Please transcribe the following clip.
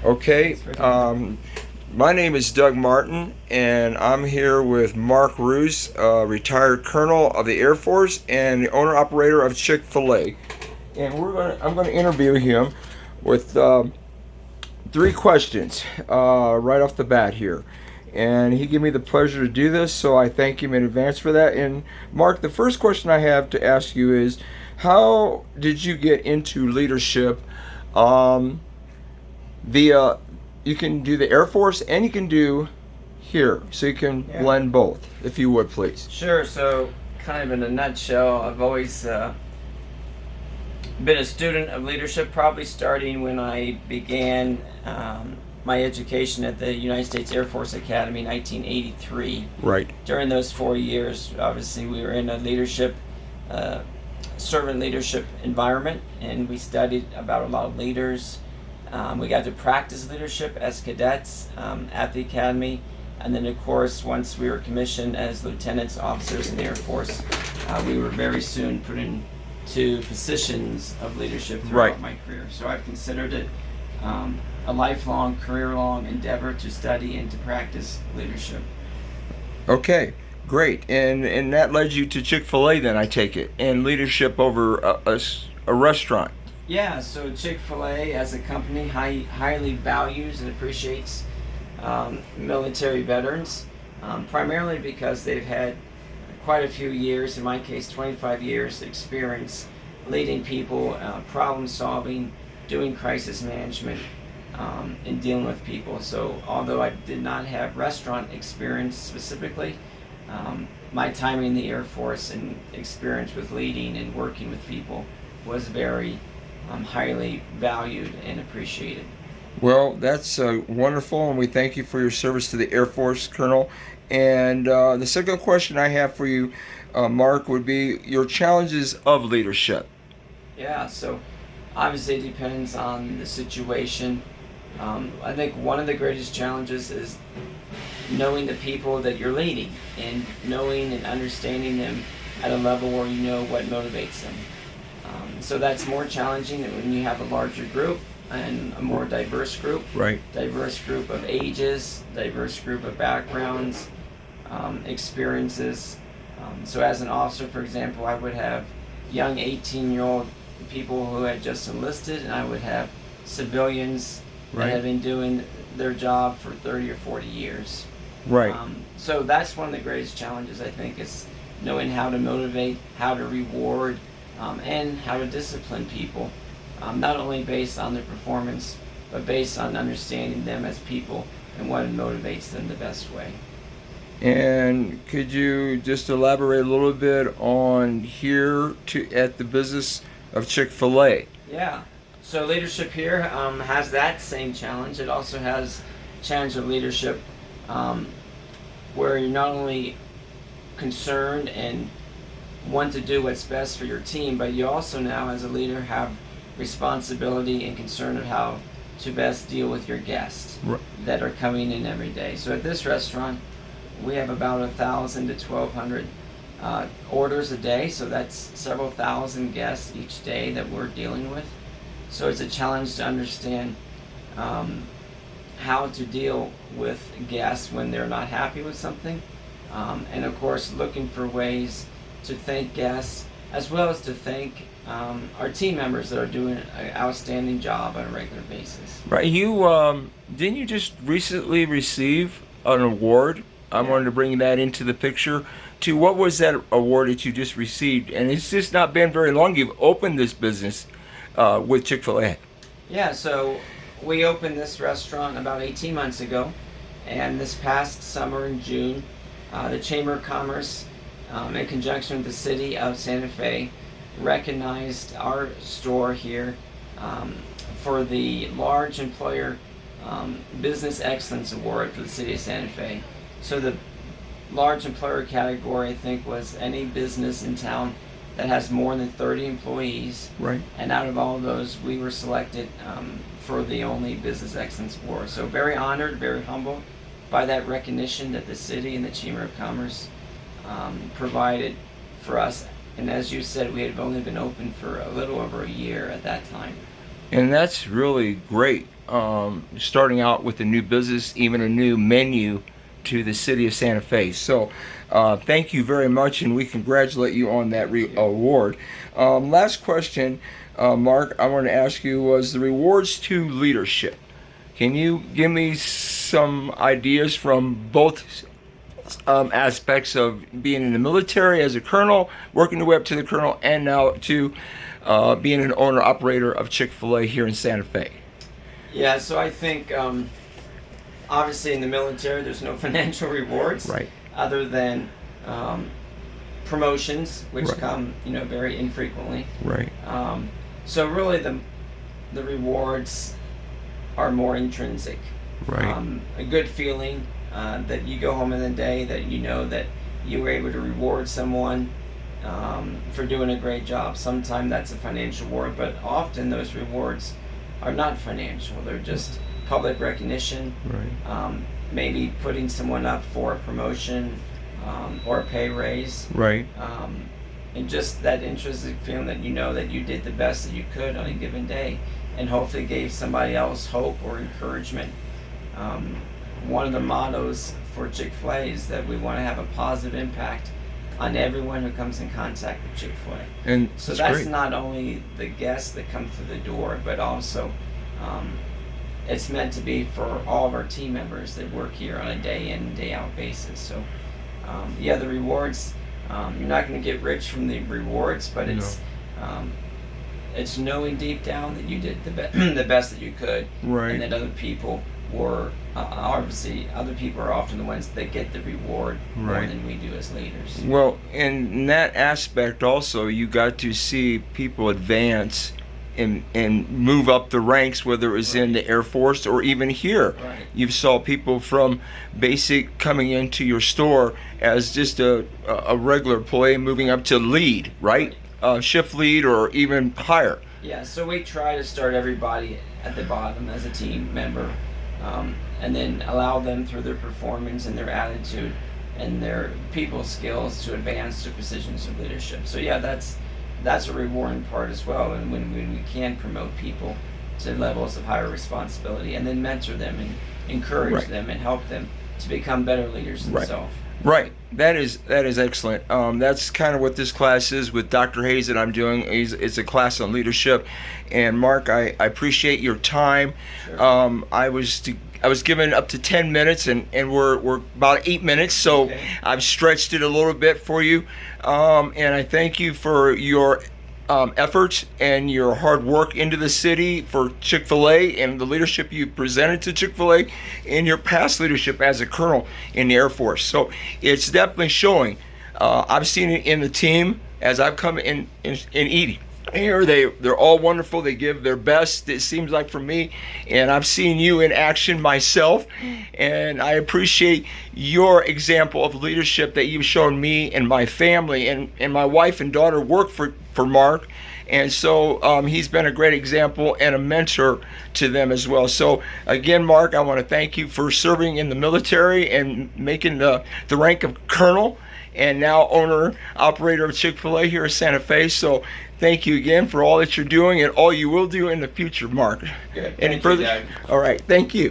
Okay, my name is Doug Martin, and I'm here with Mark Ruse, retired colonel of the Air Force and the owner-operator of Chick-fil-A. And I'm going to interview him with three questions right off the bat here. And he gave me the pleasure to do this, so I thank him in advance for that. And Mark, the first question I have to ask you is, how did you get into leadership? Um, the You can do the Air Force and you can do here, so you can Yeah. blend both, if you would please. Sure. So, kind of in a nutshell, I've always been a student of leadership, probably starting when I began my education at the United States Air Force Academy in 1983. Right. During those 4 years, obviously, we were in a leadership, servant leadership environment, and we studied about a lot of leaders. We got to practice leadership as cadets at the academy, and then, of course, once we were commissioned as lieutenants, officers in the Air Force, we were very soon put into positions of leadership throughout my career. So I've considered it a lifelong, career-long endeavor to study and to practice leadership. Okay, great. And that led you to Chick-fil-A then, I take it, and leadership over a restaurant. Yeah, so Chick-fil-A as a company highly values and appreciates military veterans, primarily because they've had quite a few years, in my case 25 years, experience leading people, problem solving, doing crisis management, and dealing with people. So although I did not have restaurant experience specifically, my time in the Air Force and experience with leading and working with people was very highly valued and appreciated. Well, that's wonderful, and we thank you for your service to the Air Force, Colonel. And the second question I have for you, Mark, would be your challenges of leadership. Yeah, so obviously it depends on the situation. I think one of the greatest challenges is knowing the people that you're leading and knowing and understanding them at a level where you know what motivates them. So that's more challenging when you have a larger group and a more diverse group. Right. Diverse group of ages, diverse group of backgrounds, experiences. So as an officer, for example, I would have young 18-year-old people who had just enlisted, and I would have civilians that have been doing their job for 30 or 40 years. Right. So that's one of the greatest challenges, I think, is knowing how to motivate, how to reward, and how to discipline people, not only based on their performance, but based on understanding them as people and what motivates them the best way. And could you just elaborate a little bit on here at the business of Chick-fil-A? Yeah. So leadership here has that same challenge. It also has challenge of leadership where you're not only concerned and want to do what's best for your team, but you also now as a leader have responsibility and concern of how to best deal with your guests that are coming in every day. So at this restaurant, we have about 1,000 to 1,200 orders a day, so that's several thousand guests each day that we're dealing with. So it's a challenge to understand how to deal with guests when they're not happy with something, and of course looking for ways to thank guests as well as to thank our team members that are doing an outstanding job on a regular basis. Right. Didn't you just recently receive an award? I wanted to bring that into the picture. What was that award that you just received? And it's just not been very long. You've opened this business with Chick-fil-A. Yeah, so we opened this restaurant about 18 months ago, and this past summer in June, the Chamber of Commerce, in conjunction with the city of Santa Fe, recognized our store here for the Large Employer Business Excellence Award for the city of Santa Fe. So the large employer category, I think, was any business in town that has more than 30 employees. Right. And out of all of those, we were selected for the only Business Excellence Award. So very honored, very humbled by that recognition that the city and the Chamber of Commerce provided for us. And as you said, we had only been open for a little over a year at that time. And that's really great. Starting out with a new business, even a new menu to the city of Santa Fe. So thank you very much, and we congratulate you on that award. Last question, Mark, I want to ask you was the rewards to leadership. Can you give me some ideas from both aspects of being in the military as a colonel, working your way up to the colonel, and now to being an owner-operator of Chick-fil-A here in Santa Fe? Yeah, so I think obviously in the military there's no financial rewards, Right. other than promotions, which Right. come very infrequently. Right. So really the rewards are more intrinsic. Right. A good feeling that you go home in the day that you know that you were able to reward someone for doing a great job. Sometimes that's a financial reward, but often those rewards are not financial. They're just public recognition, Right. maybe putting someone up for a promotion or a pay raise, Right. and just that intrinsic feeling that you know that you did the best that you could on a given day, and hopefully gave somebody else hope or encouragement. One of the mottos for Chick-fil-A is that we want to have a positive impact on everyone who comes in contact with Chick-fil-A. And So that's great. not only the guests that come through the door, but also it's meant to be for all of our team members that work here on a day in and day out basis. So yeah, the rewards, you're not going to get rich from the rewards, but it's knowing deep down that you did the best that you could, Right. and that other people were obviously other people are often the ones that get the reward more Right. than we do as leaders. Well, in that aspect also, you got to see people advance and move up the ranks, whether it was in the Air Force or even here. Right. You saw people from basic coming into your store as just a regular employee moving up to lead, right? Shift lead or even higher. Yeah, so we try to start everybody at the bottom as a team member, and then allow them through their performance and their attitude and their people skills to advance to positions of leadership. So yeah, that's a rewarding part as well, and when we can promote people to levels of higher responsibility and then mentor them and encourage Right. them and help them to become better leaders Right. themselves. Right. That is excellent. That's kind of what this class is with Dr. Hayes that I'm doing. It's a class on leadership. And Mark, I appreciate your time. Sure. I was given up to 10 minutes, and we're about 8 minutes, so Okay. I've stretched it a little bit for you. And I thank you for your efforts and your hard work into the city for Chick-fil-A and the leadership you presented to Chick-fil-A and your past leadership as a colonel in the Air Force. So it's definitely showing. I've seen it in the team as I've come in eating. Here they're all wonderful. They give their best, it seems like, for me, and I've seen you in action myself, and I appreciate your example of leadership that you've shown me and my family, and my wife and daughter work for Mark, and so he's been a great example and a mentor to them as well. So again, Mark, I want to thank you for serving in the military and making the rank of colonel, and now owner operator of Chick-fil-A here in Santa Fe. So thank you again for all that you're doing and all you will do in the future, Mark. Good. Any Thank you, further? Doug. All right. Thank you.